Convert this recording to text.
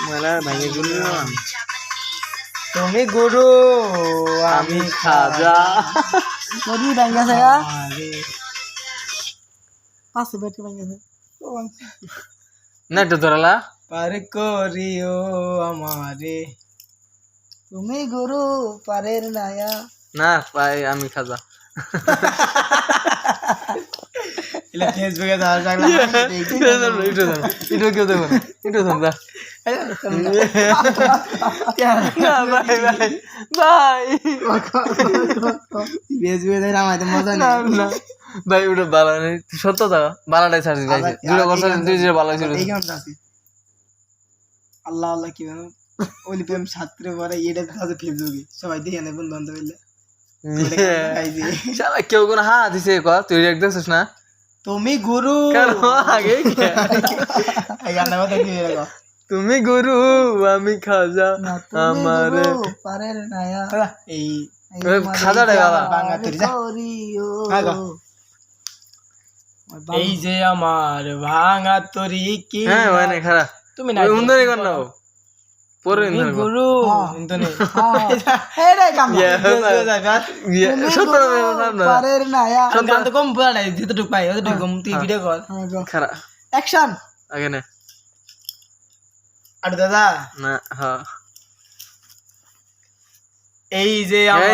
মালা ভাঙে গুরু তুমি গুরু আমি খাজা নদী ভাঙ্গাছে পাঁচশো বেটকে ভাঙ্গাছে না একটু ধরালা পার করিও আমারে তুমি গুরু পারের নায়া না ভাই আমি খাজা এলা ফেসবুকে দাও জাগলা এটা কেউ দেখো না এটা ধর না ভাই ভাই ভাই ফেসবুকে দাও আমাদের মজা না নেই না ভাই ওটা বালা নেই সত্য তো বালাটাই ছাড়ছি ভাই দুটো কথা দুই যে বালা ছিল এই গানটা আছে আল্লাহ আল্লাহ কি বলো ওলি প্রেম ছাত্র পরে এটা দেখা আছে ফেসবুকে সবাই দেখে নেবেন বন্ধু মিলে শালা কেউ কোন হা দিছে ক তুই রেক দেখছিস না তুমি গুরু কেন আগে এই গানটা কথা কি এরকম তুমি গুরু আমি খাজা আমারে পারের নায়া এই খাজা রে বাবা বাংলা তুই যা আগো এই যে আমার ভাঙা তরি কি হ্যাঁ মানে খারাপ তুমি না ওই উন্দরে কর না পরে তুমি উন্দরে গুরু কিন্তু নেই এই রে কাম সত্য না পারের নায়া গান তো কম পড়া নাই যেতটুকু পাই অতটুকু কম তুই ভিডিও কর খারাপ অ্যাকশন আগে না আর দাদা না হ্যাঁ এই যে আমার